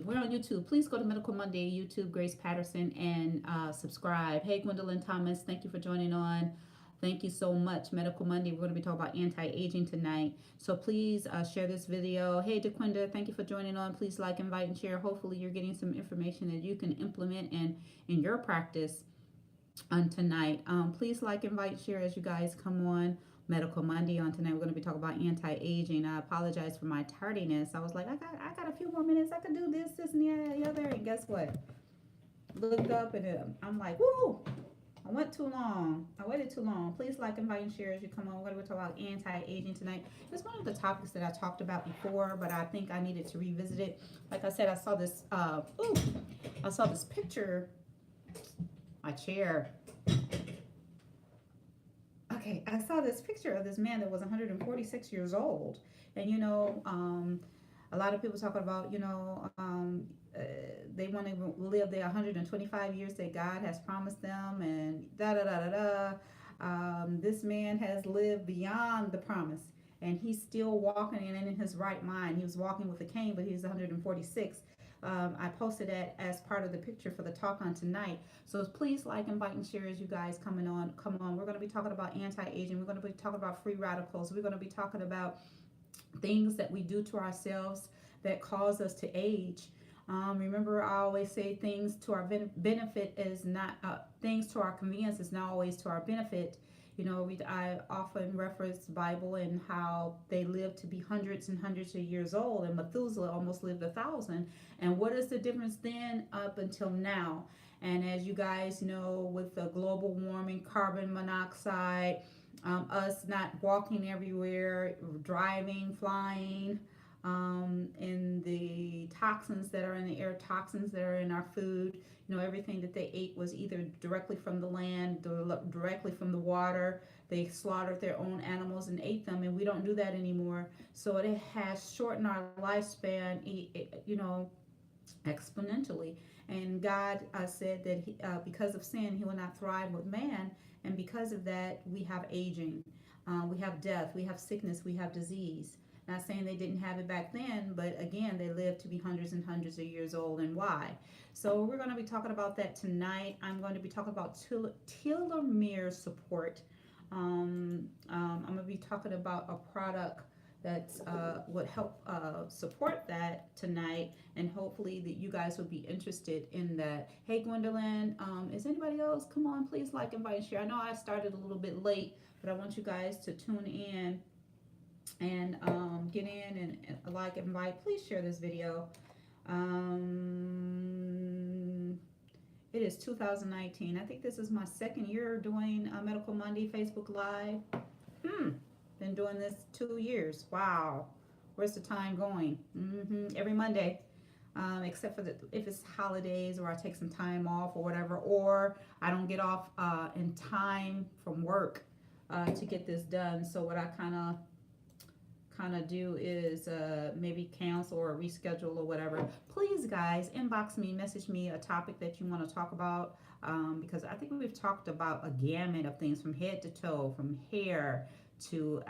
We're on YouTube. Please go to Medical Monday YouTube, Grace Patterson, and subscribe. Hey, Gwendolyn Thomas, thank you for joining on. Thank you so much. Medical Monday, we're going to be talking about anti-aging tonight. So please share this video. Hey, DeQuinda, thank you for joining on. Please like, invite, and share. Hopefully you're getting some information that you can implement in your practice on tonight. Please like, invite, share as you guys come on. Medical Monday on tonight. We're going to be talking about anti-aging. I apologize for my tardiness. I was like, I got a few more minutes. I could do this, and the other. And guess what? Looked up and I'm like, woo! I went too long. I waited too long. Please like, invite, and share as you come on. We're going to talk about anti-aging tonight. It's one of the topics that I talked about before, but I think I needed to revisit it. Like I said, I saw this. I saw this picture. My chair. Okay, I saw this picture of this man that was 146 years old, and a lot of people talking about they want to live their 125 years that God has promised them, and da da da da da. This man has lived beyond the promise, and he's still walking and in his right mind. He was walking with a cane, but he's 146. I posted that as part of the picture for the talk on tonight. So please like, invite, and share as you guys coming on. Come on, we're going to be talking about anti-aging. We're going to be talking about free radicals. We're going to be talking about things that we do to ourselves that cause us to age. Remember, I always say things to our benefit is not things to our convenience is not always to our benefit. I often reference the Bible and how they lived to be hundreds and hundreds of years old, and Methuselah almost lived 1,000. And what is the difference then up until now? And as you guys know, with the global warming, carbon monoxide, us not walking everywhere, driving, flying, and the toxins that are in the air, toxins that are in our food. Everything that they ate was either directly from the land, directly from the water. They slaughtered their own animals and ate them, and we don't do that anymore. So it has shortened our lifespan, exponentially. And God said that because of sin, He will not thrive with man, and because of that, we have aging, we have death, we have sickness, we have disease. Not saying they didn't have it back then, but again, they lived to be hundreds and hundreds of years old, and why? So we're going to be talking about that tonight. I'm going to be talking about telomere support. I'm going to be talking about a product that would help support that tonight, and hopefully that you guys would be interested in that. Hey, Gwendolyn, is anybody else? Come on, please like, invite, and share. I know I started a little bit late, but I want you guys to tune in and get in and like, invite. Please share this video. It is 2019. I think this is my second year doing Medical Monday Facebook Live. Been doing this 2 years. Wow. Where's the time going? Every Monday. Except for if it's holidays or I take some time off or whatever, or I don't get off in time from work to get this done. So what I kind of do is maybe cancel or reschedule or whatever. Please, guys, inbox me, message me a topic that you want to talk about, because I think we've talked about a gamut of things from head to toe, from hair to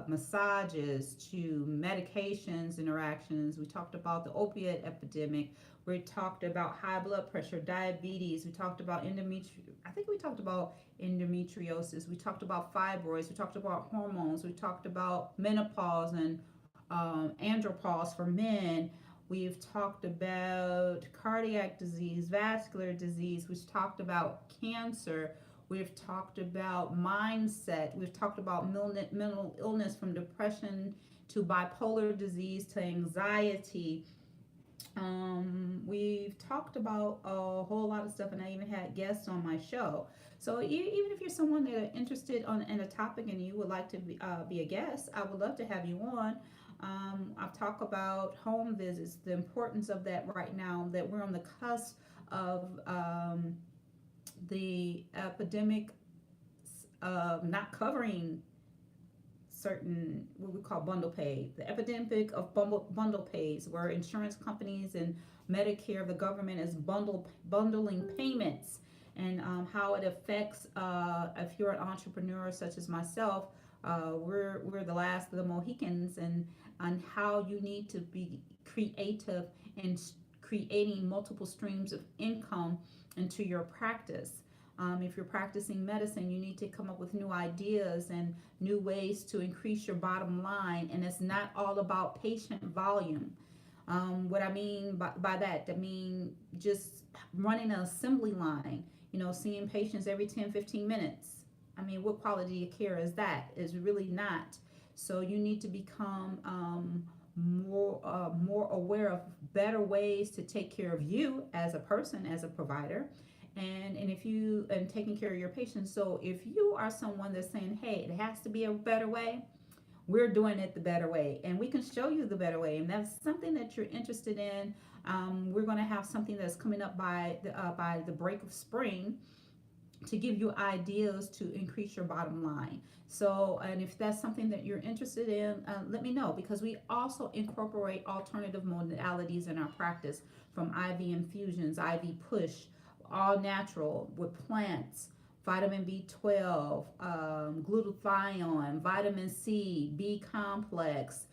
massages to medications interactions. We talked about the opiate epidemic. We talked about high blood pressure, diabetes. We talked about endometriosis. We talked about fibroids. We talked about hormones. We talked about menopause and andropause for men. We've talked about cardiac disease, vascular disease. We've talked about cancer. We've talked about mindset. We've talked about mental illness, from depression to bipolar disease to anxiety. We've talked about a whole lot of stuff, and I even had guests on my show. So even if you're someone that are interested in a topic and you would like to be a guest, I would love to have you on. I've talked about home visits, the importance of that right now, that we're on the cusp of the epidemic of not covering certain, what we call bundle pay, the epidemic of bundle pays, where insurance companies and Medicare, the government is bundling payments, and how it affects if you're an entrepreneur such as myself. We're the last of the Mohicans, and on how you need to be creative and creating multiple streams of income into your practice. If you're practicing medicine, you need to come up with new ideas and new ways to increase your bottom line. And it's not all about patient volume. What I mean by that, I mean just running an assembly line, seeing patients every 10, 15 minutes. I mean, what quality of care is that? Is really not. So you need to become more aware of better ways to take care of you as a person, as a provider, and if you and taking care of your patients. So if you are someone that's saying, hey, it has to be a better way, we're doing it the better way, and we can show you the better way, and that's something that you're interested in. We're going to have something that's coming up by the break of spring to give you ideas to increase your bottom line. So, and if that's something that you're interested in, let me know, because we also incorporate alternative modalities in our practice, from IV infusions, IV push, all natural with plants, vitamin B12, glutathione, vitamin C, B complex,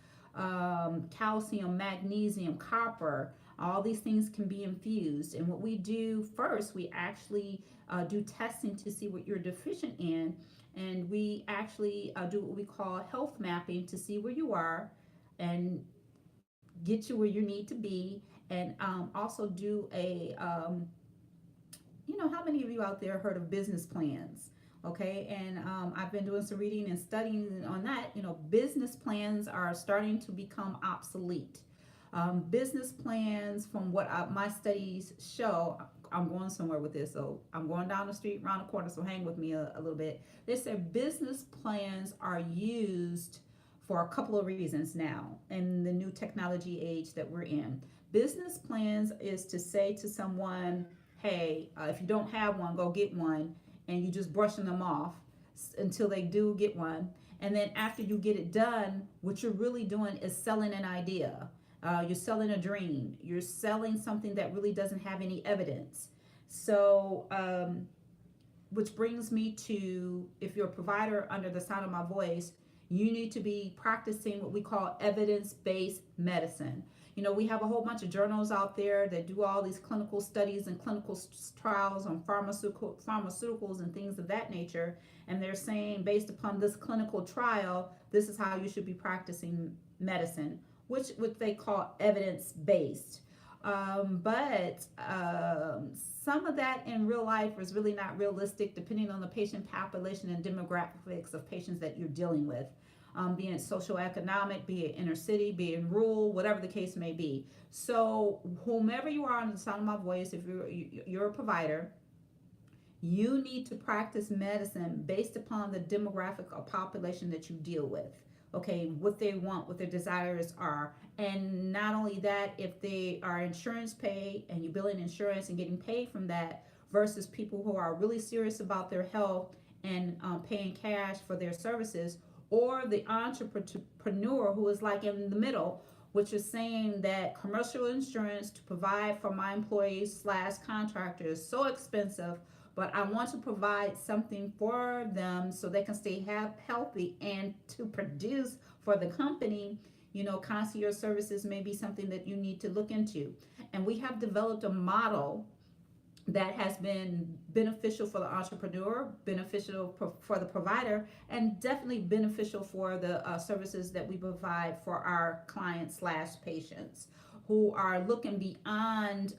calcium, magnesium, copper. All these things can be infused. And what we do first, we actually do testing to see what you're deficient in. And we actually do what we call health mapping to see where you are and get you where you need to be. And also do how many of you out there heard of business plans? Okay, and I've been doing some reading and studying on that. Business plans are starting to become obsolete. Business plans, from what my studies show, I'm going somewhere with this, so I'm going down the street, around the corner, so hang with me a little bit. They said business plans are used for a couple of reasons now in the new technology age that we're in. Business plans is to say to someone, hey, if you don't have one, go get one, and you just brushing them off until they do get one. And then after you get it done, what you're really doing is selling an idea. You're selling a dream. You're selling something that really doesn't have any evidence. So, which brings me to, if you're a provider under the sound of my voice, you need to be practicing what we call evidence-based medicine. We have a whole bunch of journals out there that do all these clinical studies and clinical trials on pharmaceuticals and things of that nature. And they're saying, based upon this clinical trial, this is how you should be practicing medicine, which they call evidence-based. But some of that in real life is really not realistic, depending on the patient population and demographics of patients that you're dealing with. Be it socioeconomic, be it inner city, be it rural, whatever the case may be. So whomever you are on the sound of my voice, if you're a provider, you need to practice medicine based upon the demographic of population that you deal with. Okay, what they want, what their desires are. And not only that, if they are insurance paid and you're billing insurance and getting paid from that, versus people who are really serious about their health and paying cash for their services, or the entrepreneur who is like in the middle, which is saying that commercial insurance to provide for my employees / contractors is so expensive, but I want to provide something for them so they can stay healthy and to produce for the company. Concierge services may be something that you need to look into. And we have developed a model that has been beneficial for the entrepreneur, beneficial for the provider, and definitely beneficial for the services that we provide for our clients / patients who are looking beyond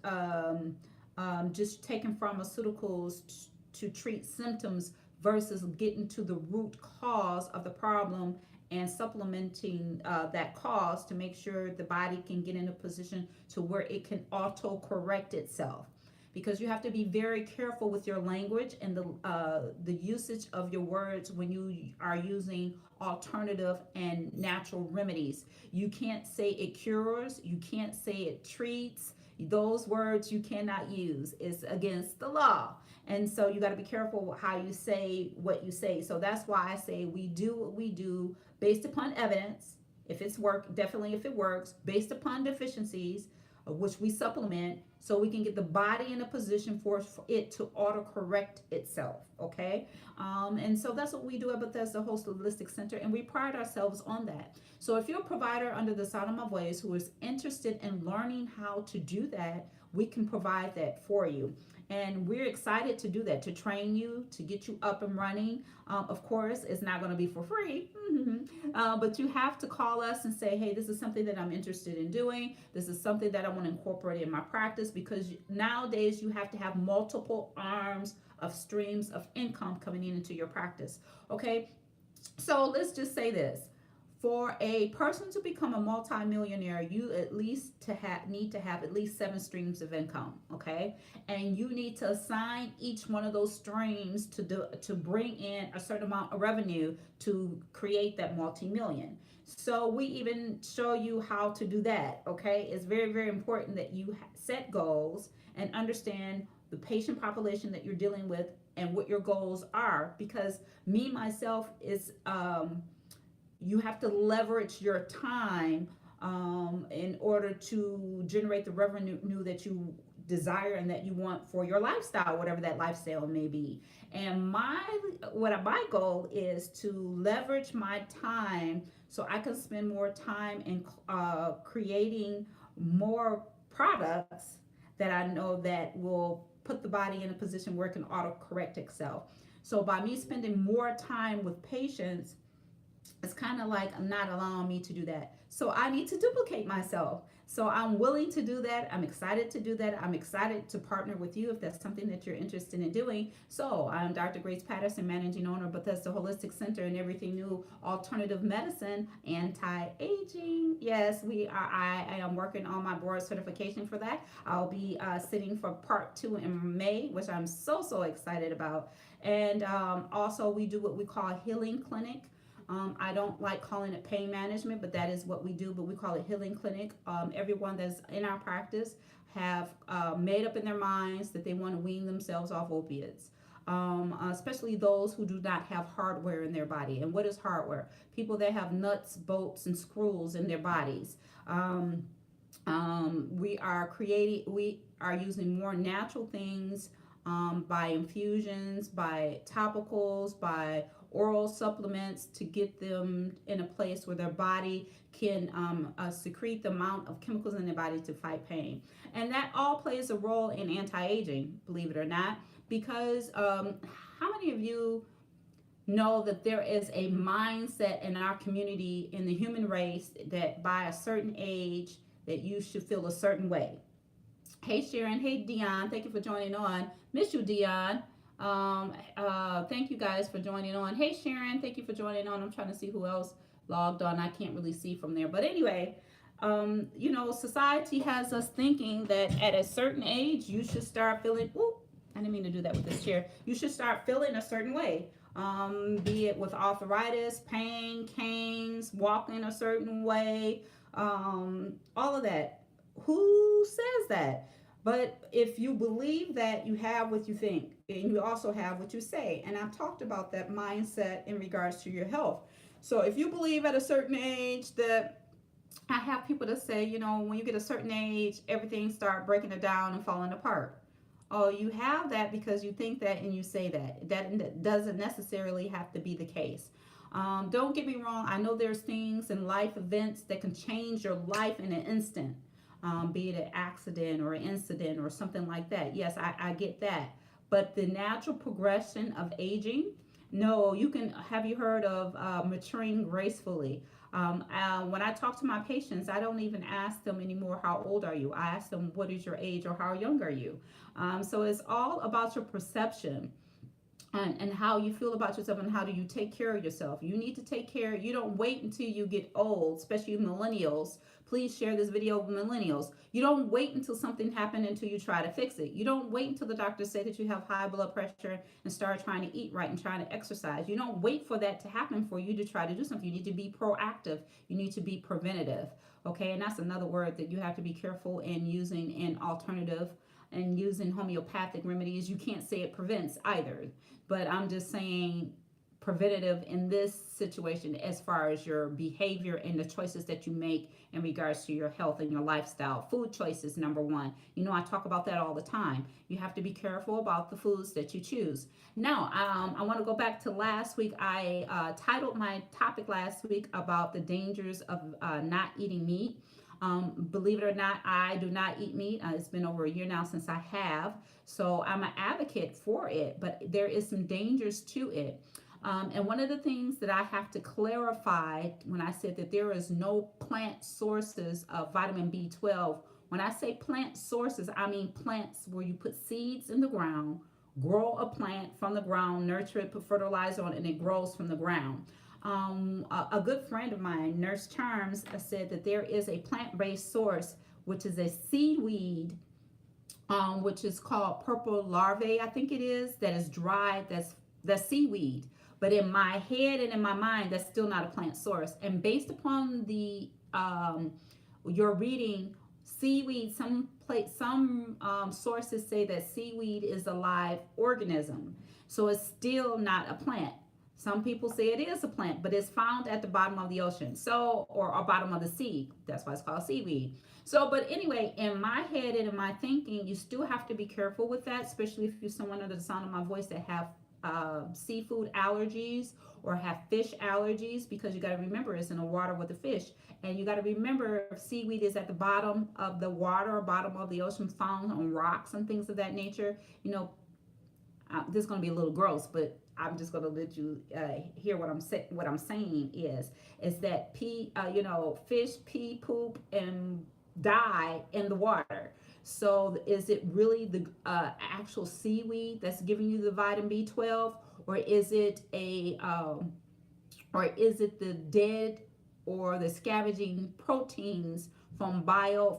just taking pharmaceuticals to treat symptoms versus getting to the root cause of the problem and supplementing that cause to make sure the body can get in a position to where it can auto-correct itself. Because you have to be very careful with your language and the usage of your words when you are using alternative and natural remedies. You can't say it cures, you can't say it treats. Those words you cannot use. It's against the law. And so you got to be careful how you say what you say. So that's why I say we do what we do based upon evidence. If it's definitely if it works, based upon deficiencies. which we supplement so we can get the body in a position for it to auto correct itself. Okay. And so that's what we do at Bethesda Holistic Center, and we pride ourselves on that. So if you're a provider under the sound of my voice who is interested in learning how to do that, we can provide that for you. And we're excited to do that, to train you, to get you up and running. Of course, it's not going to be for free, but you have to call us and say, hey, this is something that I'm interested in doing. This is something that I want to incorporate in my practice, because nowadays you have to have multiple arms of streams of income coming into your practice. Okay, so let's just say this. For a person to become a multimillionaire, you at least need to have at least 7 streams of income, okay? And you need to assign each one of those streams to bring in a certain amount of revenue to create that multi-million. So we even show you how to do that, okay? It's very, very important that you set goals and understand the patient population that you're dealing with and what your goals are, because me myself is you have to leverage your time in order to generate the revenue that you desire and that you want for your lifestyle, whatever that lifestyle may be. And my goal is to leverage my time so I can spend more time in creating more products that I know that will put the body in a position where it can auto correct itself. So by me spending more time with patients, it's kind of like not allowing me to do that. So I need to duplicate myself. So I'm willing to do that. I'm excited to do that. I'm excited to partner with you if that's something that you're interested in doing. So I'm Dr. Grace Patterson, managing owner of Bethesda Holistic Center and Everything New Alternative Medicine, Anti-Aging. Yes, we are. I am working on my board certification for that. I'll be sitting for part 2 in May, which I'm so excited about. And also we do what we call a healing clinic. I don't like calling it pain management, but that is what we do. But we call it healing clinic. Everyone that's in our practice have made up in their minds that they want to wean themselves off opiates. Especially those who do not have hardware in their body. And what is hardware? People that have nuts, bolts, and screws in their bodies. We are using more natural things by infusions, by topicals, by oral supplements to get them in a place where their body can secrete the amount of chemicals in their body to fight pain. And that all plays a role in anti-aging, believe it or not, because how many of you know that there is a mindset in our community, in the human race, that by a certain age that you should feel a certain way? Hey Sharon, hey Dion, thank you for joining on. Miss you, Dion. Thank you guys for joining on. Hey Sharon, thank you for joining on. I'm trying to see who else logged on. I can't really see from there, but anyway, society has us thinking that at a certain age you should start feeling. I didn't mean to do that with this chair. You should start feeling a certain way, be it with arthritis, pain, canes, walking a certain way, all of that. Who says that? But if you believe that, you have what you think, and you also have what you say. And I've talked about that mindset in regards to your health. So if you believe at a certain age that, I have people that say, when you get a certain age, everything start breaking it down and falling apart. Oh, you have that because you think that and you say that. That doesn't necessarily have to be the case. Don't get me wrong. I know there's things in life events that can change your life in an instant. Be it an accident or an incident or something like that. Yes, I get that. But the natural progression of aging, no, have you heard of maturing gracefully? When I talk to my patients, I don't even ask them anymore, how old are you? I ask them, what is your age or how young are you? So it's all about your perception. And how you feel about yourself and how do you take care of yourself. You need to take care. You don't wait until you get old, especially millennials. Please share this video with millennials. You don't wait until something happened until you try to fix it. You don't wait until the doctors say that you have high blood pressure and start trying to eat right and trying to exercise. You don't wait for that to happen for you to try to do something. You need to be proactive. You need to be preventative. Okay, and that's another word that you have to be careful in using in alternative and using homeopathic remedies. You can't say it prevents either. But I'm just saying preventative in this situation as far as your behavior and the choices that you make in regards to your health and your lifestyle. Food choices, number one. You know, I talk about that all the time. You have to be careful about the foods that you choose. Now, I want to go back to last week. I titled my topic last week about the dangers of not eating meat. Believe it or not, I do not eat meat. It's been over a year now since I have. So I'm an advocate for it, but there is some dangers to it. And one of the things that I have to clarify when I said that there is no plant sources of vitamin B12, when I say plant sources, I mean plants where you put seeds in the ground, grow a plant from the ground, nurture it, put fertilizer on it, and it grows from the ground. A good friend of mine, Nurse Charms, said that there is a plant-based source, which is a seaweed, which is called purple larvae, I think it is, that is dried, that's seaweed. But in my head and in my mind, that's still not a plant source. And based upon the your reading, seaweed, some sources say that seaweed is a live organism, so it's still not a plant. Some people say it is a plant, but it's found at the bottom of the ocean, so or bottom of the sea. That's why it's called seaweed. So, but anyway, in my head and in my thinking, you still have to be careful with that, especially if you're someone under the sound of my voice that have seafood allergies or have fish allergies, because you got to remember it's in the water with the fish. And you got to remember seaweed is at the bottom of the water or bottom of the ocean, found on rocks and things of that nature. You know, this is going to be a little gross, but I'm just going to let you hear what I'm saying. What I'm saying is that fish pee, poop, and die in the water. So is it really the actual seaweed that's giving you the vitamin B12, or is it the dead or the scavenging proteins from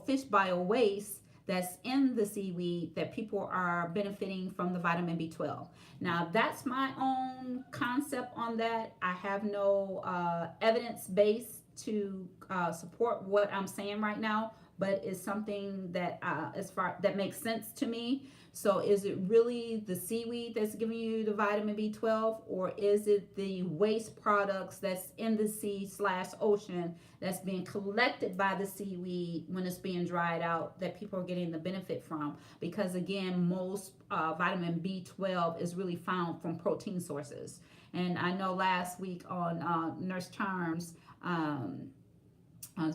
fish bio waste that's in the seaweed that people are benefiting from the vitamin B12? Now, that's my own concept on that. I have no evidence base to support what I'm saying right now, but it's something that that makes sense to me. So is it really the seaweed that's giving you the vitamin B12, or is it the waste products that's in the sea/ocean that's being collected by the seaweed when it's being dried out that people are getting the benefit from? Because again, most vitamin B12 is really found from protein sources. And I know last week on Nurse Charms,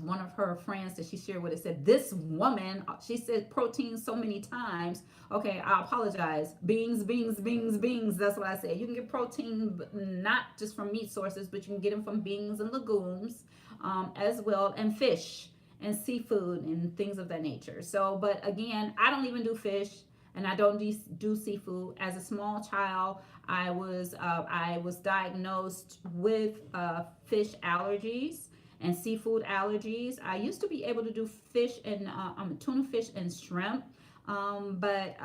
one of her friends that she shared with it said, this woman, she said protein so many times. Okay, I apologize. Beans, beans, beans, beans. That's what I said. You can get protein not just from meat sources, but you can get them from beans and legumes as well, and fish and seafood and things of that nature. So, but again, I don't even do fish, and I don't do seafood. As a small child, I was diagnosed with fish allergies and seafood allergies. I used to be able to do fish and tuna fish and shrimp. But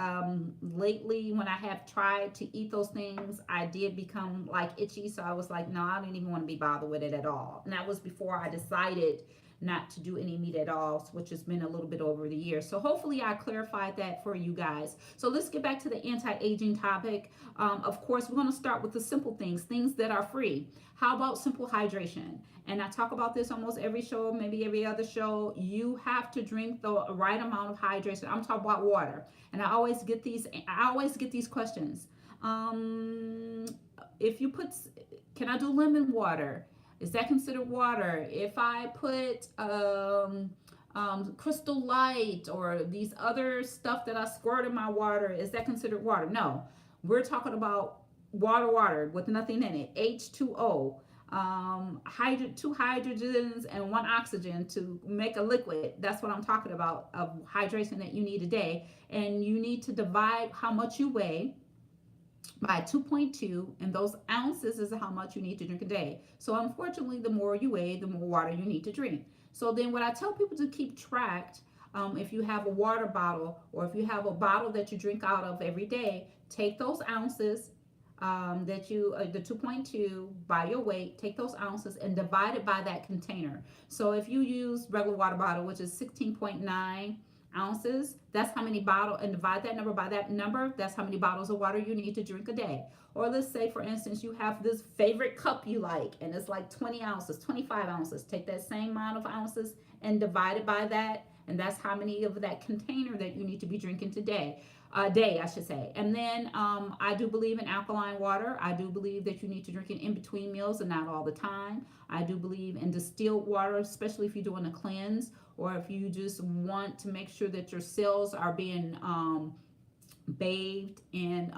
lately, when I have tried to eat those things, I did become like itchy. So I was like, no, I didn't even want to be bothered with it at all. And that was before I decided not to do any meat at all, which has been a little bit over the years. So hopefully I clarified that for you guys. So let's get back to the anti-aging topic. Of course, we're going to start with the simple things that are free. How about simple hydration? And I talk about this almost every show, maybe every other show. You have to drink the right amount of hydration. I'm talking about water. And I always get these questions. If you put, can I do lemon water? Is that considered water? If I put Crystal Light or these other stuff that I squirt in my water, is that considered water? No. We're talking about water with nothing in it. H2O. Two hydrogens and one oxygen to make a liquid. That's what I'm talking about, of hydration that you need a day. And you need to divide how much you weigh by 2.2, and those ounces is how much you need to drink a day. So unfortunately, the more you weigh, the more water you need to drink. So then what I tell people to keep track, if you have a water bottle or if you have a bottle that you drink out of every day, take those ounces the 2.2 by your weight, take those ounces and divide it by that container. So if you use regular water bottle, which is 16.9 ounces, that's how many bottle, and divide that number by that number, that's how many bottles of water you need to drink a day. Or let's say, for instance, you have this favorite cup you like, and it's like 20 ounces, 25 ounces. Take that same amount of ounces and divide it by that, and that's how many of that container that you need to be drinking today. A day, I should say. And then I do believe in alkaline water. I do believe that you need to drink it in between meals and not all the time. I do believe in distilled water, especially if you're doing a cleanse or if you just want to make sure that your cells are being bathed in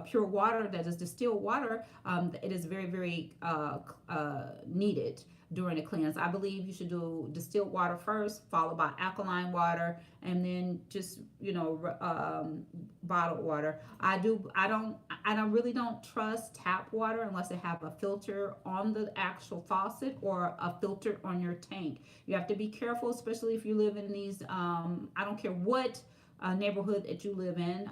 pure water that is distilled water. It is very, very needed during a cleanse. I believe you should do distilled water first, followed by alkaline water, and then just bottled water. I really don't trust tap water unless they have a filter on the actual faucet or a filter on your tank. You have to be careful, especially if you live in these. I don't care what neighborhood that you live in.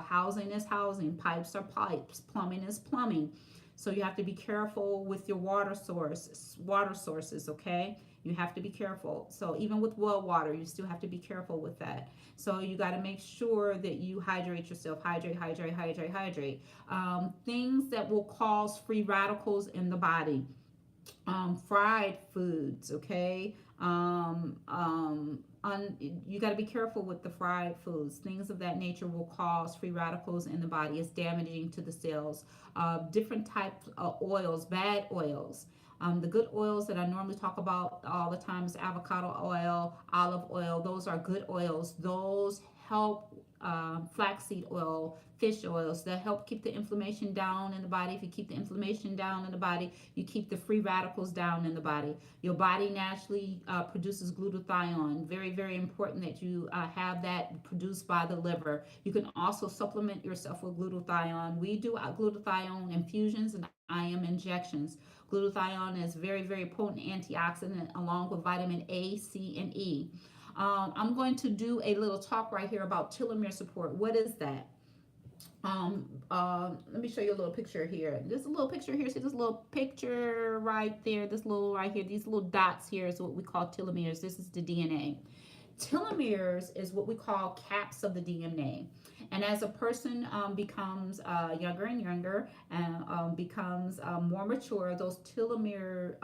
Housing is housing, pipes are pipes, plumbing is plumbing. So you have to be careful with your water sources, okay? You have to be careful. So even with well water, you still have to be careful with that. So you got to make sure that you hydrate yourself. Hydrate, hydrate, hydrate, hydrate. Things that will cause free radicals in the body. Fried foods, okay? You got to be careful with the fried foods. Things of that nature will cause free radicals in the body. It's damaging to the cells. Different types of oils, bad oils. The good oils that I normally talk about all the time is avocado oil, olive oil. Those are good oils. Those help. Flaxseed oil, fish oils that help keep the inflammation down in the body. If you keep the inflammation down in the body, you keep the free radicals down in the body. Your body naturally produces glutathione. Very, very important that you have that produced by the liver. You can also supplement yourself with glutathione. We do glutathione infusions and IM injections. Glutathione is very, very potent antioxidant along with vitamin A, C, and E. I'm going to do a little talk right here about telomere support. What is that? Let me show you a little picture here. There's a little picture here. See this little picture right there? This little right here. These little dots here is what we call telomeres. This is the DNA. Telomeres is what we call caps of the DNA. And as a person becomes younger and younger and becomes more mature, those telomere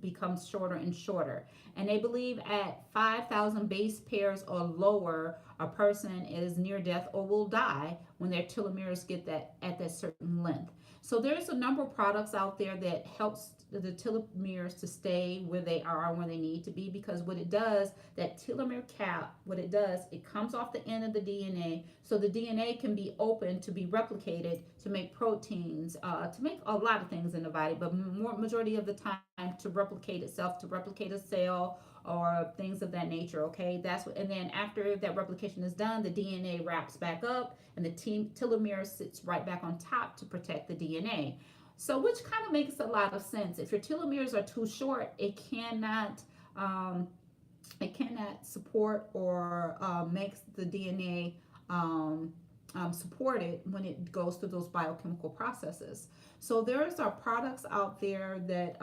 becomes shorter and shorter. And they believe at 5,000 base pairs or lower, a person is near death or will die when their telomeres get that at that certain length. So there's a number of products out there that helps the telomeres to stay where they are, where they need to be, because what it does, that telomere cap, what it does, it comes off the end of the DNA, so the DNA can be open to be replicated, to make proteins, to make a lot of things in the body, but more majority of the time to replicate itself, to replicate a cell or things of that nature. Okay, that's what. And then after that replication is done, the DNA wraps back up, and the telomere sits right back on top to protect the DNA. So, which kind of makes a lot of sense. If your telomeres are too short, um, it cannot support or makes the DNA support it when it goes through those biochemical processes. So there's our products out there that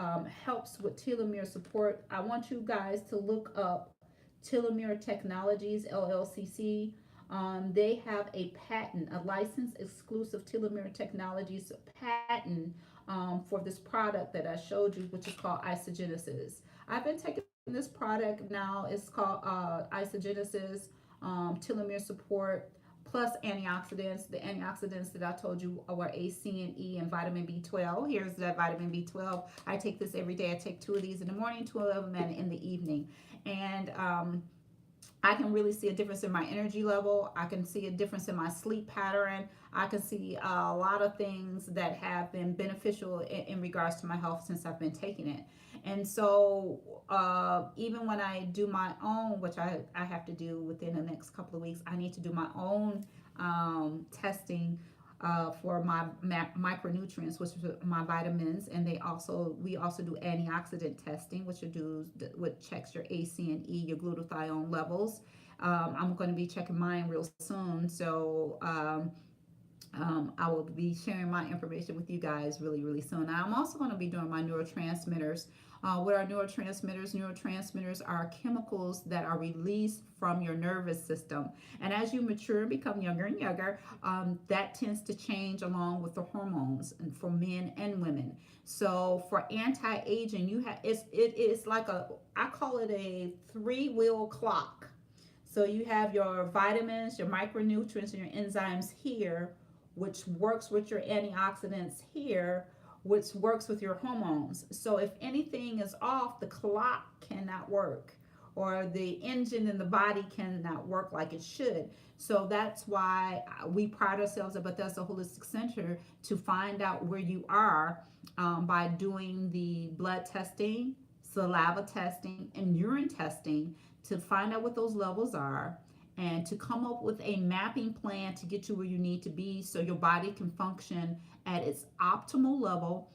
helps with telomere support. I want you guys to look up Telomere Technologies LLC. They have a patent, a licensed exclusive telomere technologies patent for this product that I showed you, which is called Isogenesis. I've been taking this product now. It's called Isogenesis telomere support plus antioxidants. The antioxidants that I told you were A, C, and E, and vitamin B12. Here's that vitamin B12. I take this every day. I take 2 of these in the morning, 2 of them in the evening. And I can really see a difference in my energy level. I can see a difference in my sleep pattern. I can see a lot of things that have been beneficial in regards to my health since I've been taking it. And so even when I do my own, which I have to do within the next couple of weeks, I need to do my own testing for my micronutrients, which are my vitamins, and we also do antioxidant testing, which checks your A, C, and E, your glutathione levels. I'm going to be checking mine real soon, so I will be sharing my information with you guys really, really soon. Now, I'm also going to be doing my neurotransmitters What are neurotransmitters? Neurotransmitters are chemicals that are released from your nervous system. And as you mature and become younger and younger, that tends to change along with the hormones, and for men and women. So for anti-aging, you have it is like a, I call it a three-wheel clock. So you have your vitamins, your micronutrients, and your enzymes here, which works with your antioxidants here, which works with your hormones. So if anything is off, the clock cannot work, or the engine in the body cannot work like it should. So that's why we pride ourselves at Bethesda Holistic Center to find out where you are, by doing the blood testing, saliva testing, and urine testing to find out what those levels are, and to come up with a mapping plan to get you where you need to be so your body can function at its optimal level,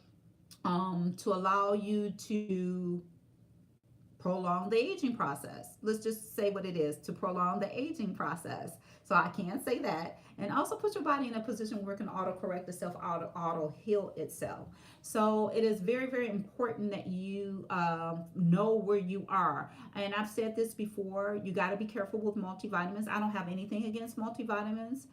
to allow you to prolong the aging process. Let's just say what it is, to prolong the aging process. So I can say that. And also put your body in a position where it can auto correct itself, auto heal itself. So it is very, very important that you know where you are. And I've said this before, you got to be careful with multivitamins. I don't have anything against multivitamins,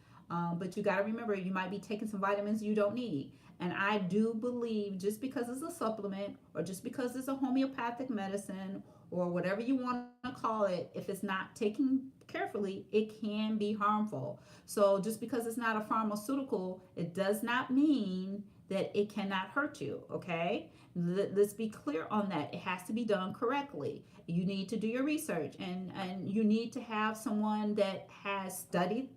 but you got to remember, you might be taking some vitamins you don't need. And I do believe just because it's a supplement, or just because it's a homeopathic medicine, or whatever you want to call it, if it's not taken carefully, it can be harmful. So just because it's not a pharmaceutical, it does not mean that it cannot hurt you, okay? Let's be clear on that. It has to be done correctly. You need to do your research, and you need to have someone that has studied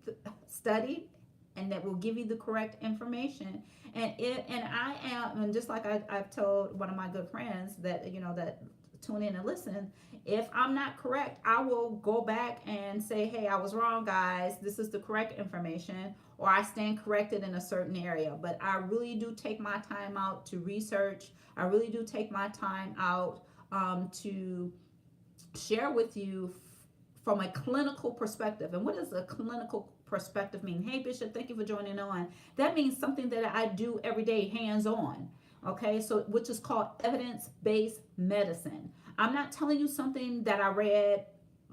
and that will give you the correct information. And I am, and just like I've told one of my good friends that, that tune in and listen, if I'm not correct, I will go back and say, hey, I was wrong, guys, this is the correct information, or I stand corrected in a certain area. But I really do take my time out to research. I really do take my time out, to share with you from a clinical perspective. And what does a clinical perspective mean? Hey, Bishop, thank you for joining on. That means something that I do every day, hands on. Okay, so which is called evidence-based medicine. I'm not telling you something that I read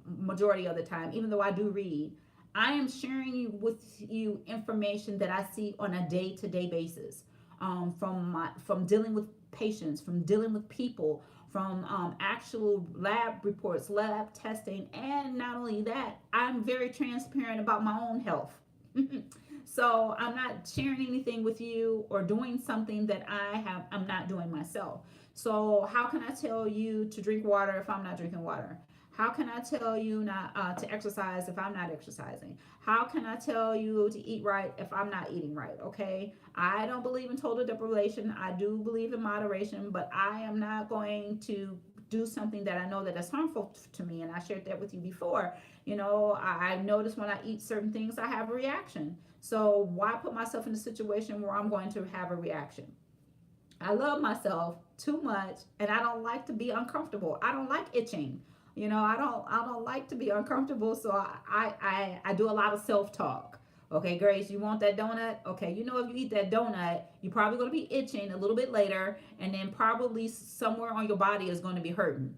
majority of the time, even though I do read. I am sharing with you information that I see on a day-to-day basis, from dealing with patients, from dealing with people, from actual lab reports, lab testing, and not only that, I'm very transparent about my own health. So I'm not sharing anything with you or doing something that I'm not doing myself. So how can I tell you to drink water if I'm not drinking water? How can I tell you not to exercise if I'm not exercising? How can I tell you to eat right if I'm not eating right? Okay, I don't believe in total deprivation. I do believe in moderation, but I am not going to do something that I know that is harmful to me. And I shared that with you before. I notice when I eat certain things, I have a reaction. So why put myself in a situation where I'm going to have a reaction? I love myself too much, and I don't like to be uncomfortable. I don't like itching. I don't like to be uncomfortable. So I do a lot of self-talk. Okay, Grace, you want that donut? Okay, if you eat that donut, you're probably going to be itching a little bit later, and then probably somewhere on your body is going to be hurting.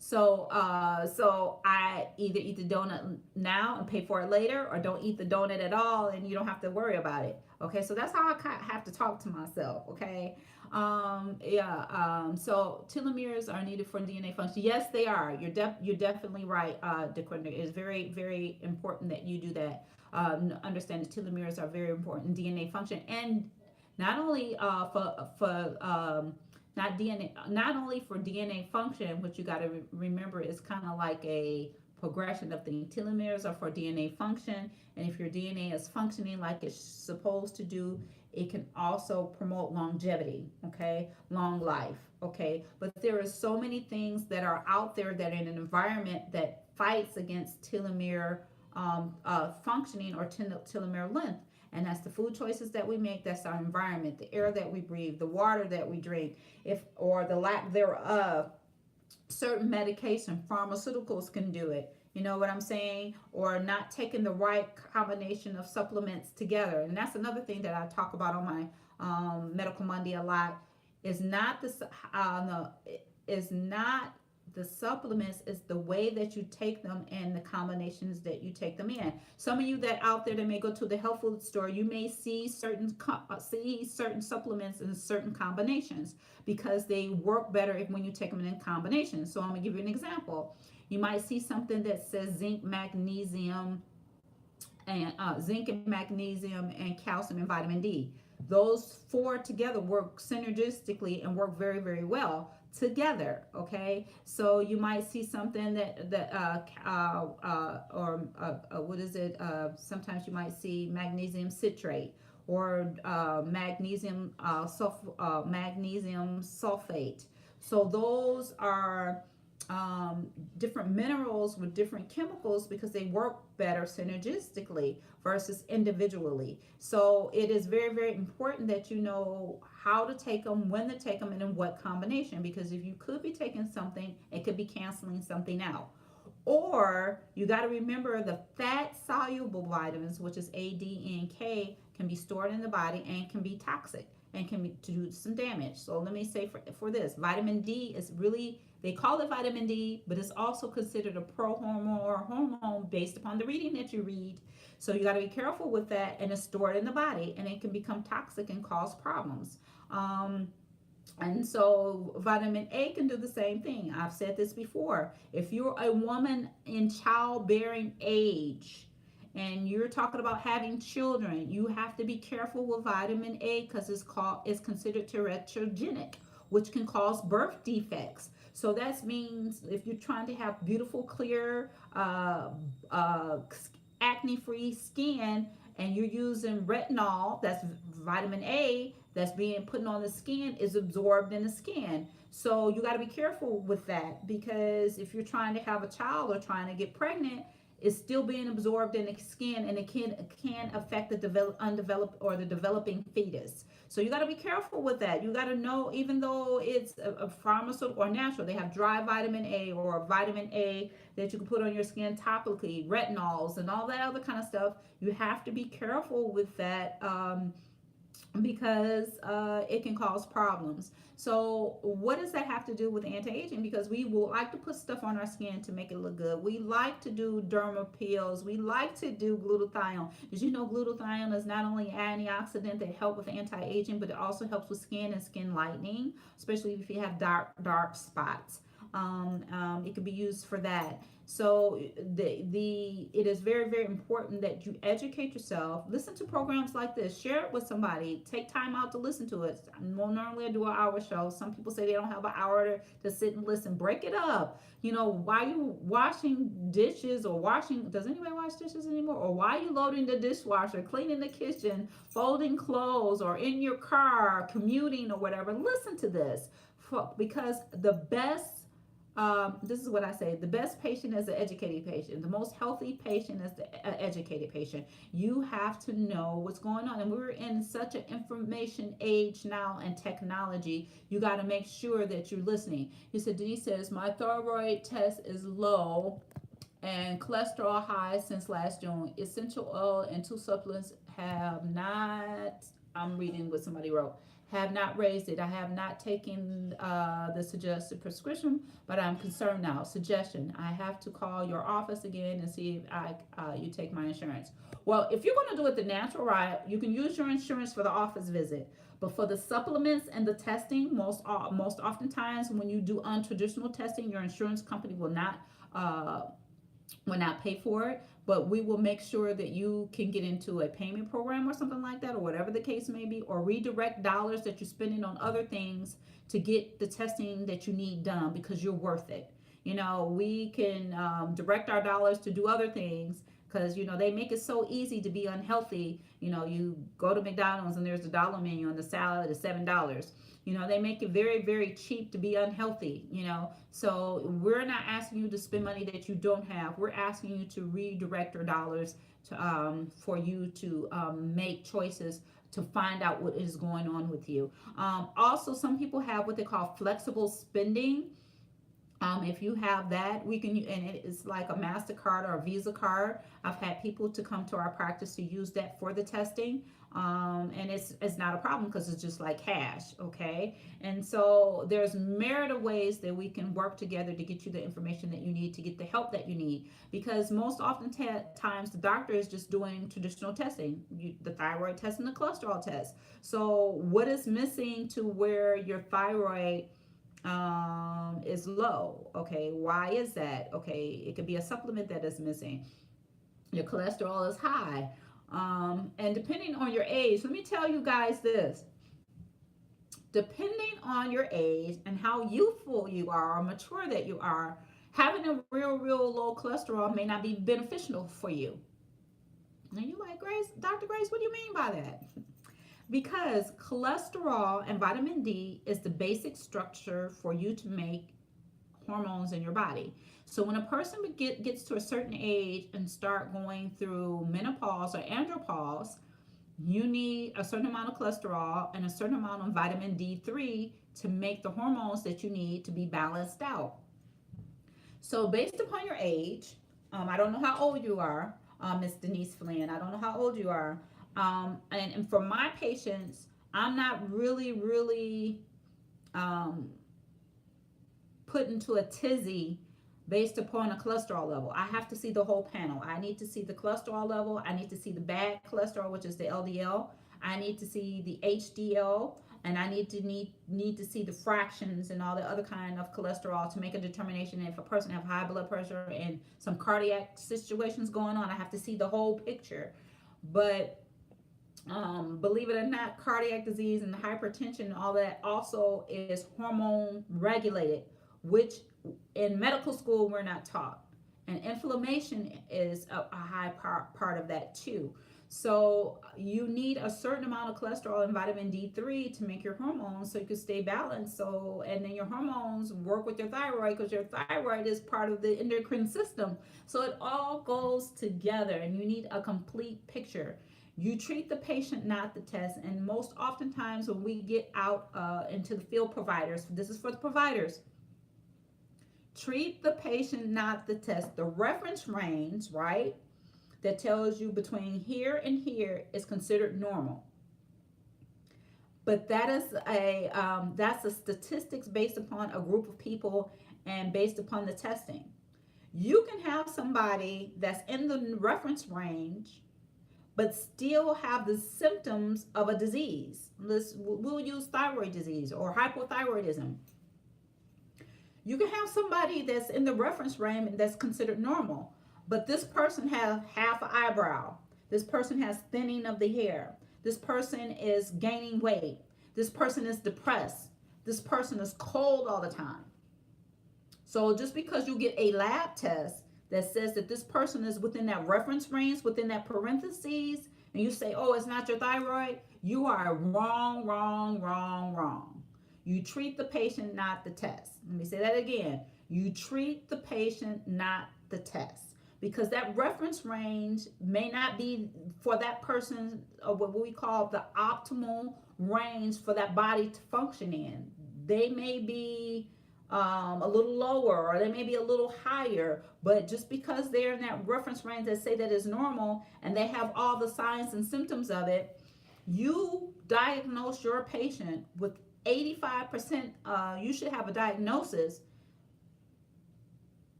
So I either eat the donut now and pay for it later, or don't eat the donut at all, and you don't have to worry about it. Okay, so that's how I have to talk to myself. Okay, yeah. So telomeres are needed for DNA function. Yes, they are. You're definitely right, DeQuinda. It's very, very important that you do that. Understand the telomeres are very important in DNA function, and not only not only for DNA function, what you got to remember is kind of like a progression of things. Telomeres are for DNA function, and if your DNA is functioning like it's supposed to do, it can also promote longevity, okay, long life, okay. But there are so many things that are out there that in an environment that fights against telomere functioning, or telomere length. And that's the food choices that we make, that's our environment, the air that we breathe, the water that we drink, if or the lack thereof. Certain medication, pharmaceuticals can do it. You know what I'm saying? Or not taking the right combination of supplements together. And that's another thing that I talk about on my Medical Monday a lot. Is not the is not the supplements, is the way that you take them and the combinations that you take them in. Some of you that out there that may go to the health food store, you may see certain supplements in certain combinations because they work better if when you take them in combination. So I'm gonna give you an example. You might see something that says zinc and magnesium and calcium and vitamin D. Those four together work synergistically and work very, very well together. Okay, so you might see something what is it? Sometimes you might see magnesium citrate or magnesium sulfate. So those are different minerals with different chemicals because they work better synergistically versus individually. So it is very, very important that you know how to take them, when to take them, and in what combination. Because if you could be taking something, it could be canceling something out. Or you got to remember the fat soluble vitamins, which is A, D, E, and K, can be stored in the body and can be toxic and can do some damage. So let me say for this, vitamin D is really, they call it vitamin D, but it's also considered a prohormone or hormone based upon the reading that you read. So you got to be careful with that, and it's stored in the body and it can become toxic and cause problems. And so vitamin A can do the same thing. I've said this before. If you're a woman in childbearing age and you're talking about having children, you have to be careful with vitamin A because it's considered teratogenic, which can cause birth defects. So that means if you're trying to have beautiful, clear, acne-free skin, and you're using retinol, that's vitamin A, that's being put on the skin, is absorbed in the skin. So you got to be careful with that, because if you're trying to have a child or trying to get pregnant, it's still being absorbed in the skin, and it can affect the undeveloped or the developing fetus. So you got to be careful with that. You got to know, even though it's a pharmaceutical or natural, they have dry vitamin A or vitamin A that you can put on your skin topically, retinols and all that other kind of stuff. You have to be careful with that, because it can cause problems. So what does that have to do with anti-aging? Because we will like to put stuff on our skin to make it look good. We like to do derma peels. We like to do glutathione. Did you know glutathione is not only an antioxidant that helps with anti-aging, but it also helps with skin and skin lightening, especially if you have dark spots. It can be used for that. So it is very, very important that you educate yourself. Listen to programs like this. Share it with somebody. Take time out to listen to it. Normally I do an hour show. Some people say they don't have an hour to sit and listen. Break it up. You know, while you washing dishes or does anybody wash dishes anymore? Or while you loading the dishwasher, cleaning the kitchen, folding clothes, or in your car, commuting or whatever, listen to this. Because this is what I say: the best patient is the educated patient. The most healthy patient is the educated patient. You have to know what's going on, and we're in such an information age now and technology. You got to make sure that you're listening. You said, Denise says, my thyroid test is low and cholesterol high since last June. Essential oil and 2 supplements have not. I'm reading what somebody wrote. Have not raised it. I have not taken the suggested prescription, but I'm concerned now. Suggestion: I have to call your office again and see if you take my insurance. Well, if you're going to do it the natural route, you can use your insurance for the office visit. But for the supplements and the testing, most oftentimes when you do untraditional testing, your insurance company will not pay for it, but we will make sure that you can get into a payment program or something like that, or whatever the case may be, or redirect dollars that you're spending on other things to get the testing that you need done, because you're worth it. You know, we can direct our dollars to do other things, because they make it so easy to be unhealthy. You go to McDonald's and there's a dollar menu, and the salad is $7. They make it very, very cheap to be unhealthy. So we're not asking you to spend money that you don't have. We're asking you to redirect your dollars to for you to make choices to find out what is going on with you. Also, some people have what they call flexible spending. If you have that, we can, and it's like a MasterCard or a Visa card. I've had people to come to our practice to use that for the testing. And it's not a problem because it's just like cash, okay? And so there's myriad of ways that we can work together to get you the information that you need to get the help that you need. Because most often times the doctor is just doing traditional testing, the thyroid test and the cholesterol test. So what is missing to where your thyroid is low? Okay, why is that? Okay, it could be a supplement that is missing. Your cholesterol is high. And depending on your age, let me tell you guys this, depending on your age and how youthful you are or mature that you are, having a real low cholesterol may not be beneficial for you. And you're like, Grace, Dr. Grace, what do you mean by that? Because cholesterol and vitamin D is the basic structure for you to make hormones in your body. So when a person gets to a certain age and start going through menopause or andropause, you need a certain amount of cholesterol and a certain amount of vitamin D3 to make the hormones that you need to be balanced out. So based upon your age, I don't know how old you are, Miss Denise Flynn. I don't know how old you are. And for my patients, I'm not really um, put into a tizzy based upon a cholesterol level. I have to see the whole panel. I need to see the cholesterol level. I need to see the bad cholesterol, which is the LDL. I need to see the HDL, and I need to see the fractions and all the other kind of cholesterol to make a determination if a person have high blood pressure and some cardiac situations going on. I have to see the whole picture. But believe it or not, cardiac disease and hypertension and all that also is hormone regulated, which in medical school we're not taught. And inflammation is a high part of that too. So you need a certain amount of cholesterol and vitamin D3 to make your hormones so you can stay balanced. So, and then your hormones work with your thyroid because your thyroid is part of the endocrine system. So it all goes together and you need a complete picture. You treat the patient, not the test. And most oftentimes when we get out into the field providers, this is for the providers, treat the patient, not the test. The reference range, right, that tells you between here and here is considered normal. But that is that's a statistics based upon a group of people and based upon the testing. You can have somebody that's in the reference range but still have the symptoms of a disease. We'll use thyroid disease or hypothyroidism. You can have somebody that's in the reference range that's considered normal, but this person has half an eyebrow. This person has thinning of the hair. This person is gaining weight. This person is depressed. This person is cold all the time. So just because you get a lab test that says that this person is within that reference range, within that parentheses, and you say, oh, it's not your thyroid, you are wrong. You treat the patient, not the test. Let me say that again. You treat the patient, not the test. Because that reference range may not be for that person, what we call the optimal range for that body to function in. They may be a little lower or they may be a little higher, but just because they're in that reference range that say that is normal and they have all the signs and symptoms of it, you diagnose your patient with 85%, you should have a diagnosis,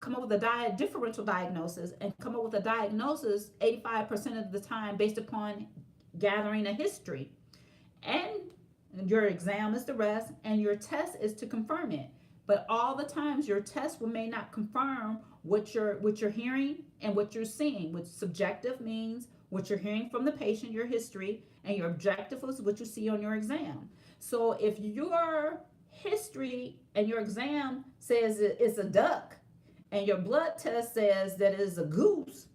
come up with a differential diagnosis and come up with a diagnosis 85% of the time based upon gathering a history. And your exam is the rest and your test is to confirm it. But all the times your test may not confirm what you're hearing and what you're seeing, which subjective means what you're hearing from the patient, your history, and your objective is what you see on your exam. So if your history and your exam says it's a duck and your blood test says that it's a goose,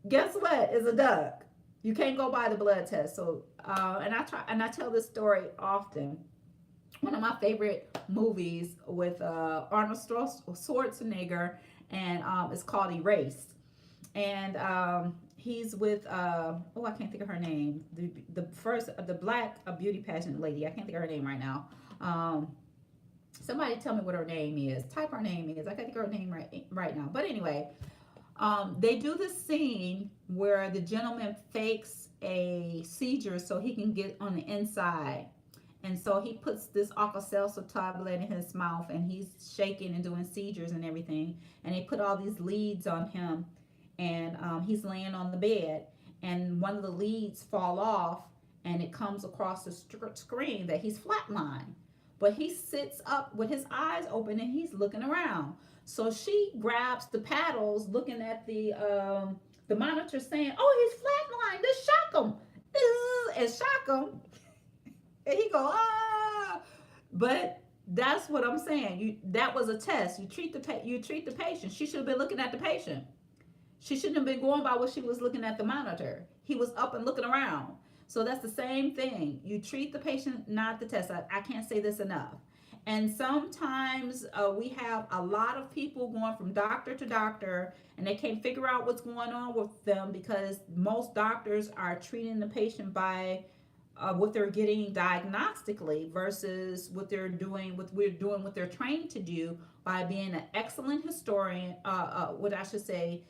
guess what? It's a duck. You can't go by the blood test. So and I tell this story often. One of my favorite movies with Arnold Schwarzenegger, and it's called Erased. and he's with oh, I can't think of her name. The black beauty pageant lady. I can't think of her name right now. Um, Somebody tell me what her name is. Type her name is. I can't think of her name right now. But anyway, they do this scene where the gentleman fakes a seizure so he can get on the inside. And so he puts this Alka-Seltzer tablet in his mouth and he's shaking and doing seizures and everything. And they put all these leads on him and he's laying on the bed. And one of the leads fall off and it comes across the screen that he's flatlined. But he sits up with his eyes open and he's looking around. So she grabs the paddles, looking at the monitor, saying, "Oh, he's flatlined. Let's shock him." And shock him, and he go, "Ah!" But that's what I'm saying. That was a test. You treat the patient. She should have been looking at the patient. She shouldn't have been going by what she was looking at the monitor. He was up and looking around. So that's the same thing. You treat the patient, not the test. I can't say this enough. And sometimes we have a lot of people going from doctor to doctor and they can't figure out what's going on with them because most doctors are treating the patient by what they're getting diagnostically versus what they're trained to do by being an excellent historian, what I should say,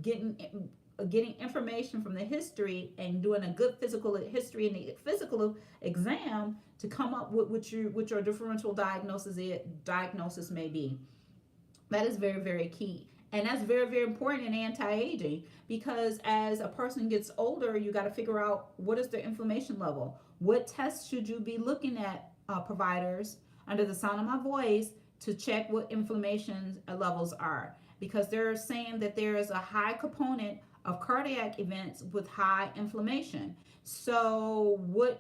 getting information from the history and doing a good physical history and the physical exam to come up with what your differential diagnosis may be. That is very, very key. And that's very, very important in anti-aging because as a person gets older, you got to figure out what is their inflammation level. What tests should you be looking at, providers, under the sound of my voice to check what inflammation levels are? Because they're saying that there is a high component of cardiac events with high inflammation. So what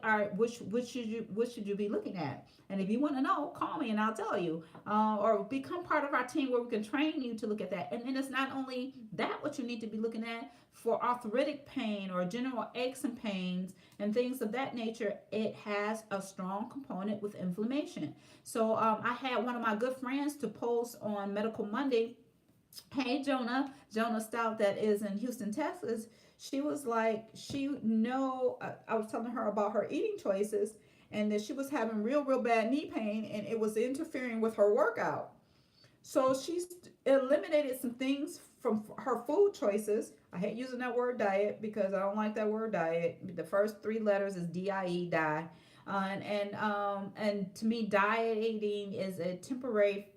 should you be looking at? And if you want to know, call me and I'll tell you, or become part of our team where we can train you to look at that. And then it's not only that what you need to be looking at for arthritic pain or general aches and pains and things of that nature. It has a strong component with inflammation. So I had one of my good friends to post on Medical Monday. Hey, Jonah Stout, that is in Houston, Texas. She was like, I was telling her about her eating choices and that she was having real bad knee pain and it was interfering with her workout. So she's eliminated some things from her food choices. I hate using that word diet because I don't like that word diet. The first three letters is DIE, die. And to me, dieting is a temporary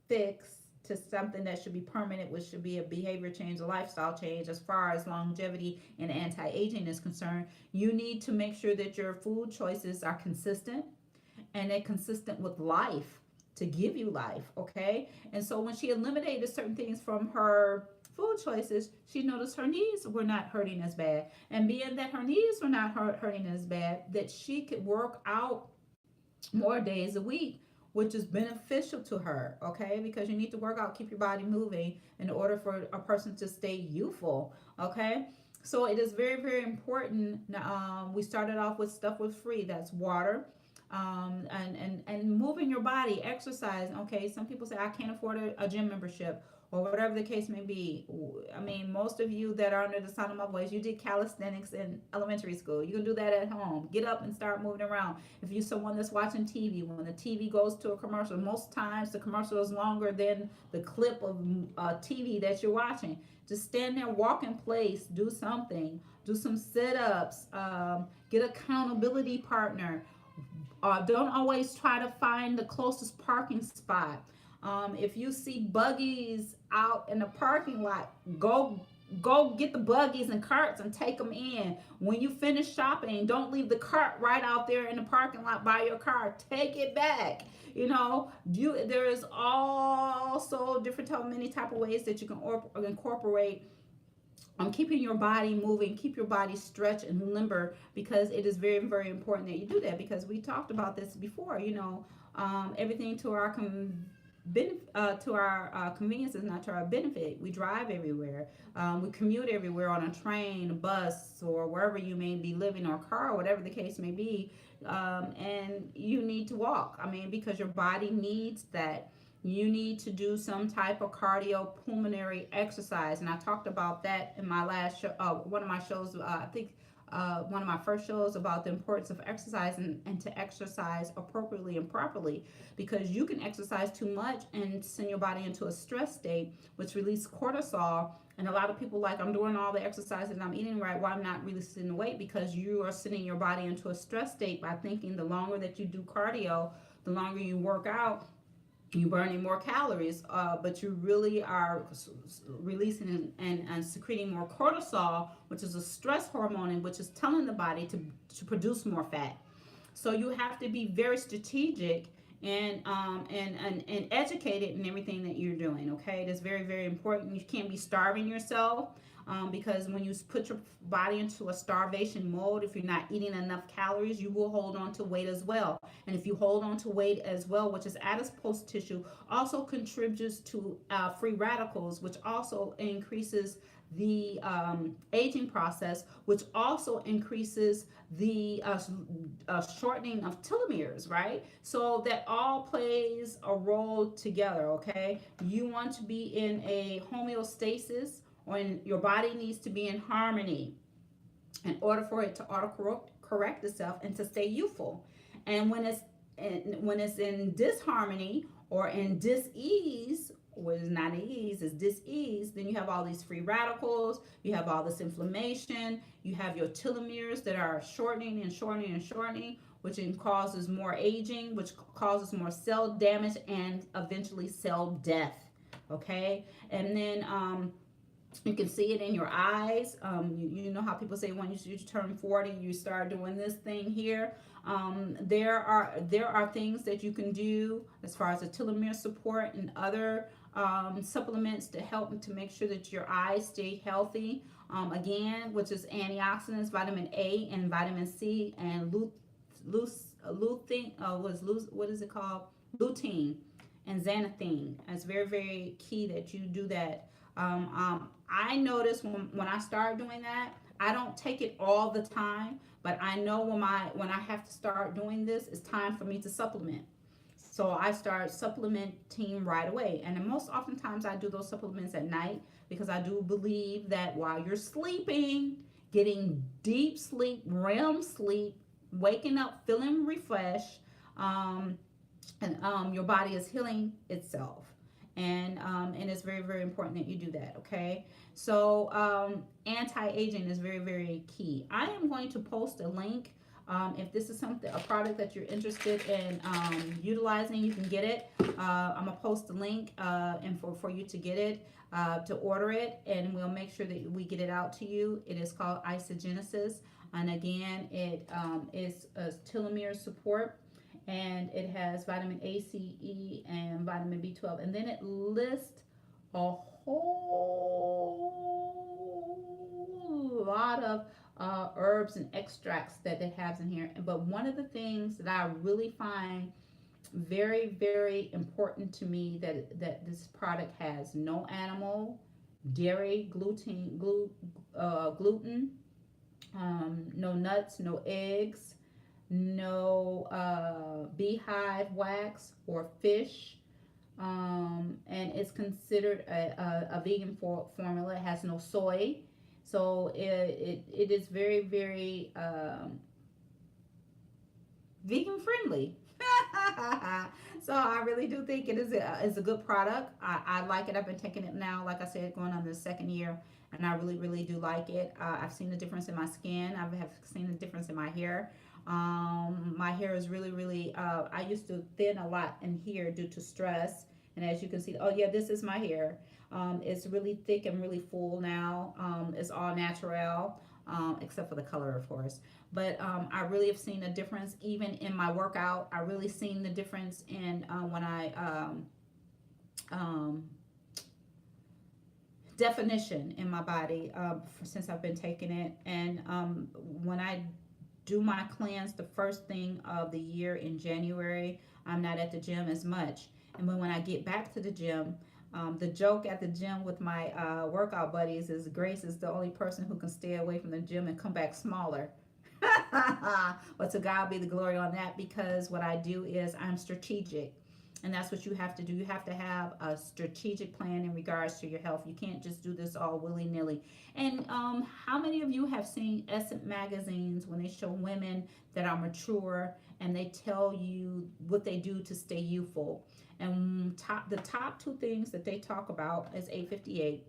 fix to something that should be permanent, which should be a behavior change, a lifestyle change. As far as longevity and anti-aging is concerned, you need to make sure that your food choices are consistent and they're consistent with life to give you life, okay? And so when she eliminated certain things from her food choices, she noticed her knees were not hurting as bad. And being that her knees were not hurting as bad, that she could work out more days a week, which is beneficial to her, okay? Because you need to work out, keep your body moving in order for a person to stay youthful, okay? So it is very, very important. We started off with stuff was free. That's water, and moving your body, exercise. Okay, some people say I can't afford a gym membership or whatever the case may be. I mean, most of you that are under the sound of my voice, you did calisthenics in elementary school. You can do that at home. Get up and start moving around. If you're someone that's watching TV, when the TV goes to a commercial, most times the commercial is longer than the clip of TV that you're watching. Just stand there, walk in place, do something, do some sit-ups, get an accountability partner. Don't always try to find the closest parking spot. If you see buggies out in the parking lot, go get the buggies and carts and take them in. When you finish shopping, don't leave the cart right out there in the parking lot by your car. Take it back. There is also many type of ways that you can incorporate keeping your body moving, keep your body stretched and limber, because it is very, very important that you do that, because we talked about this before. Everything to our convenience is not to our benefit. We drive everywhere. We commute everywhere on a train, a bus, or wherever you may be living, or car, whatever the case may be. And you need to walk. Because your body needs that. you need to do some type of cardiopulmonary exercise. And I talked about that in my last show, one of my shows, I think one of my first shows, about the importance of exercise, and to exercise appropriately and properly, because you can exercise too much and send your body into a stress state, which releases cortisol. And a lot of people like, I'm doing all the exercise and I'm eating right, why I'm not releasing the weight? Because you are sending your body into a stress state by thinking the longer that you do cardio, the longer you work out, you're burning more calories, but you really are releasing and secreting more cortisol, which is a stress hormone, and which is telling the body to produce more fat. So you have to be very strategic and educated in everything that you're doing. Okay, that's very, very important. You can't be starving yourself, because when you put your body into a starvation mode, if you're not eating enough calories, you will hold on to weight as well. And if you hold on to weight as well, which is adipose tissue, also contributes to free radicals, which also increases the aging process, which also increases the shortening of telomeres, right? So that all plays a role together, okay? You want to be in a homeostasis, or your body needs to be in harmony in order for it to auto correct itself and to stay youthful. And when it's in disharmony or in dis-ease, or is not ease, is dis-ease, then you have all these free radicals, you have all this inflammation, you have your telomeres that are shortening and shortening and shortening, which causes more aging, which causes more cell damage and eventually cell death. Okay, and then you can see it in your eyes. You know how people say when you turn 40, you start doing this thing here. There are things that you can do as far as the telomere support and other supplements to help to make sure that your eyes stay healthy. Again, which is antioxidants, vitamin A and vitamin C, and what is it called? Lutein and xanthine. It's very, very key that you do that. I notice when I start doing that, I don't take it all the time, but I know when I have to start doing this, it's time for me to supplement. So I start supplementing right away. And most oftentimes I do those supplements at night, because I do believe that while you're sleeping, getting deep sleep, REM sleep, waking up feeling refreshed, and your body is healing itself. And it's very, very important that you do that. Okay, so anti-aging is very, very key. I am going to post a link. If this is a product that you're interested in utilizing, you can get it. I'm gonna post the link and for you to get it, to order it, and we'll make sure that we get it out to you. It is called Isogenesis, and again, it is a telomere support, and it has vitamin A, C, E, and vitamin B12, and then it lists a whole lot of herbs and extracts that it has in here. But one of the things that I really find very, very important to me, that this product has no animal, dairy, gluten, no nuts, no eggs, no beehive wax or fish, and it's considered a vegan formula. It has no soy, so it is very, very vegan friendly. So I really do think it is a good product. I like it. I've been taking it now, like I said, going on the second year, and I really, really do like it. I've seen the difference in my skin. I have seen the difference in my hair. My hair is really, really, I used to thin a lot in here due to stress. And as you can see, oh yeah, this is my hair. It's really thick and really full now. It's all natural, except for the color, of course. But I really have seen a difference even in my workout. I really seen the difference in when I, definition in my body since I've been taking it. And when I do my cleanse the first thing of the year in January, I'm not at the gym as much. And when I get back to the gym, the joke at the gym with my workout buddies is Grace is the only person who can stay away from the gym and come back smaller. But to God be the glory on that, because what I do is I'm strategic. And that's what you have to do. You have to have a strategic plan in regards to your health. You can't just do this all willy-nilly. And how many of you have seen Essence magazines when they show women that are mature and they tell you what they do to stay youthful? And the top two things that they talk about is 858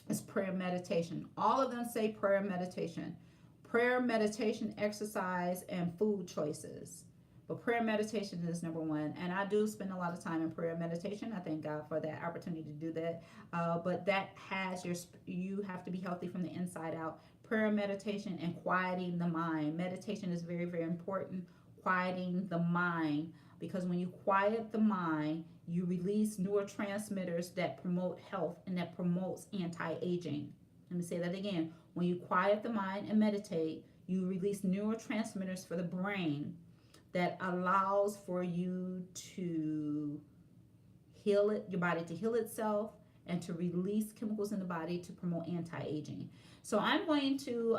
is prayer meditation. All of them say prayer meditation. Prayer, meditation, exercise, and food choices. But prayer meditation is number one. And I do spend a lot of time in prayer meditation. I thank God for that opportunity to do that. But that has you have to be healthy from the inside out. Prayer, meditation, and quieting the mind. Meditation is very, very important. Quieting the mind. Because when you quiet the mind, you release neurotransmitters that promote health and that promotes anti-aging. Let me say that again. When you quiet the mind and meditate, you release neurotransmitters for the brain that allows for you to heal it, your body to heal itself, and to release chemicals in the body to promote anti-aging. So I'm going to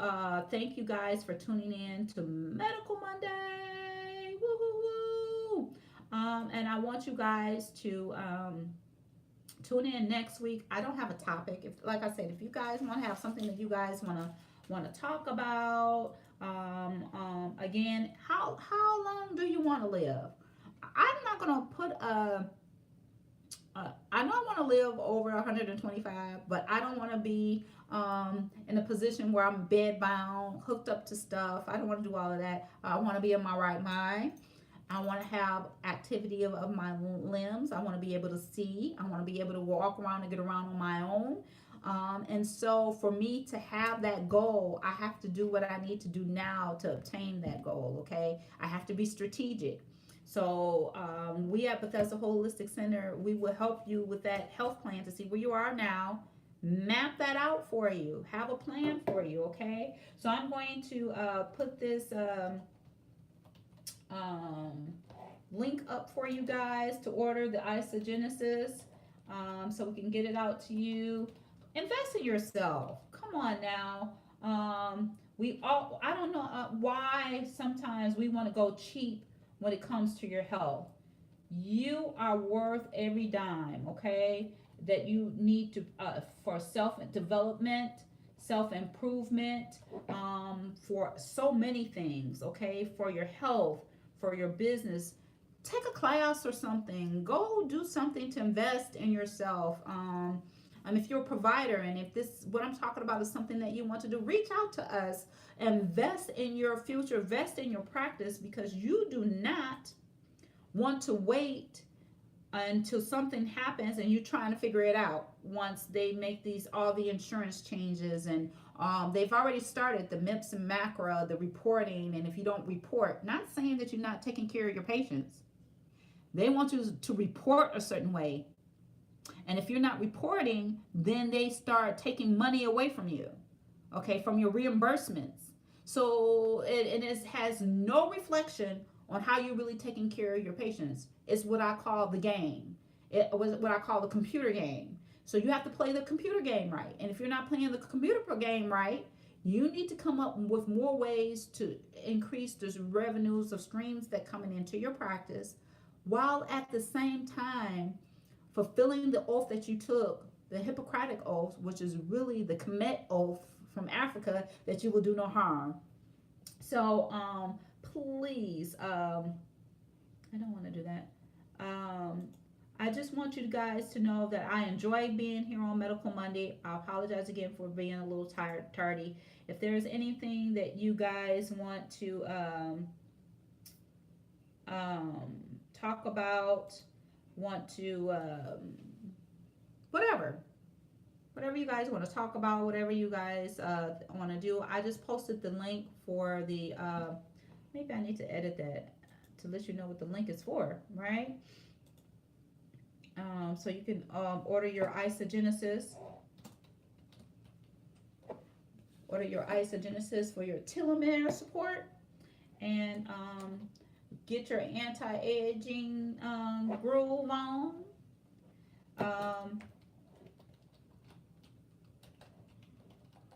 thank you guys for tuning in to Medical Monday. Woo woo woo! And I want you guys to tune in next week. I don't have a topic. If, like I said, if you guys want to have something that you guys want to talk about, again, how long do you want to live? I'm not gonna put I know I want to live over 125, but I don't want to be in a position where I'm bed bound, hooked up to stuff. I don't want to do all of that. I want to be in my right mind. I want to have activity of my limbs. I want to be able to see. I want to be able to walk around and get around on my own. And so for me to have that goal, I have to do what I need to do now to obtain that goal, okay? I have to be strategic. So we at Bethesda Holistic Center, we will help you with that health plan to see where you are now. Map that out for you. Have a plan for you, okay? So I'm going to put this link up for you guys to order the Isogenesis so we can get it out to you. Invest in yourself. Come on now. I don't know why sometimes we want to go cheap when it comes to your health. You are worth every dime, okay? That you need to for self development, self improvement, for so many things, okay? For your health, for your business. Take a class or something. Go do something to invest in yourself. If you're a provider and if this what I'm talking about is something that you want to do, reach out to us. Invest in your future, invest in your practice, because you do not want to wait until something happens and you're trying to figure it out once they make all the insurance changes. And they've already started the MIPS and MACRA, the reporting. And if you don't report, not saying that you're not taking care of your patients, they want you to report a certain way. And if you're not reporting, then they start taking money away from you, okay, from your reimbursements. So it has no reflection on how you're really taking care of your patients. It's what I call the game. It was what I call the computer game. So you have to play the computer game right. And if you're not playing the computer game right, you need to come up with more ways to increase the revenues of streams that coming into your practice, while at the same time fulfilling the oath that you took, the Hippocratic oath, which is really the Kemet oath from Africa, that you will do no harm. So please, I don't want to do that. I just want you guys to know that I enjoy being here on Medical Monday. I apologize again for being a little tardy. If there's anything that you guys want to talk about, want to whatever you guys want to talk about, whatever you guys want to do. I just posted the link for the maybe I need to edit that to let you know what the link is for, right? So you can order your Isogenesis for your telomere support, and get your anti-aging groove on.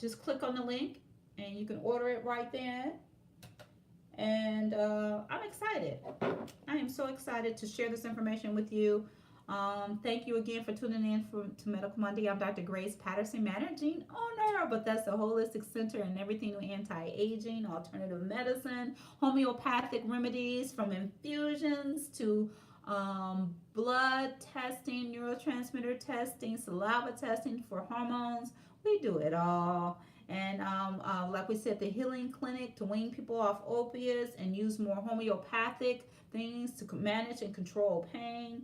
Just click on the link and you can order it right there. And I'm excited. I am so excited to share this information with you. Thank you again for tuning in to Medical Monday. I'm Dr. Grace Patterson, managing owner of Bethesda Holistic Center and everything anti-aging, alternative medicine, homeopathic remedies from infusions to blood testing, neurotransmitter testing, saliva testing for hormones. We do it all. And like we said, the healing clinic to wean people off opiates and use more homeopathic things to manage and control pain.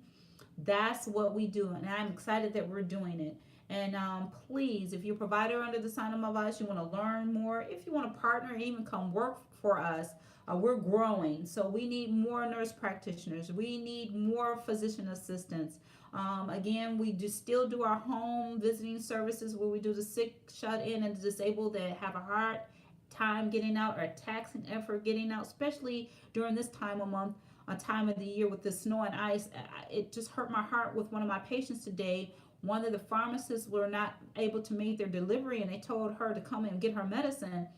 That's what we do, and I'm excited that we're doing it. And please, if you're a provider under the sign of my voice, you want to learn more, if you want to partner, even come work for us, we're growing. So we need more nurse practitioners. We need more physician assistants. Again, we do still do our home visiting services where we do the sick, shut in, and the disabled that have a hard time getting out or taxing effort getting out, especially during this time of month, a time of the year with the snow and ice. It just hurt my heart with one of my patients today. One of the pharmacists were not able to make their delivery and they told her to come and get her medicine.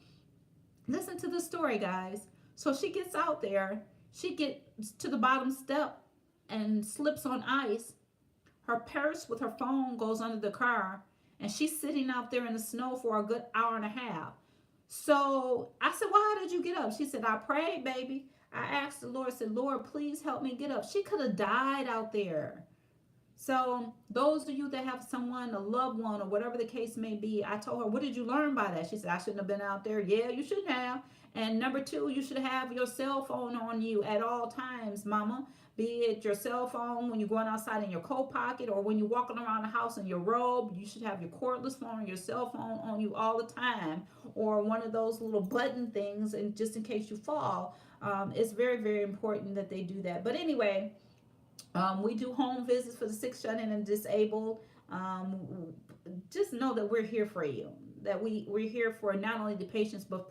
Listen to the story, guys. So she gets out there, she gets to the bottom step and slips on ice. Her purse with her phone goes under the car, and she's sitting out there in the snow for a good hour and a half. So I said, well, how did you get up? She said, I prayed, baby. I asked the Lord, said, Lord, please help me get up. She could have died out there. So those of you that have someone, a loved one, or whatever the case may be, I told her, what did you learn by that? She said, I shouldn't have been out there. Yeah, you shouldn't have. And number two, you should have your cell phone on you at all times, mama. Be it your cell phone when you're going outside in your coat pocket, or when you're walking around the house in your robe, you should have your cordless phone or your cell phone on you all the time, or one of those little button things, and just in case you fall. It's very, very important that they do that. But anyway, we do home visits for the sick, shut in, and disabled. Um, just know that we're here for you. That we're here for not only the patients but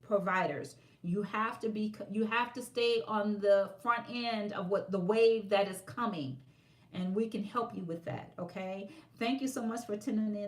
providers. You have to stay on the front end of what the wave that is coming, and we can help you with that. Okay. Thank you so much for tuning in.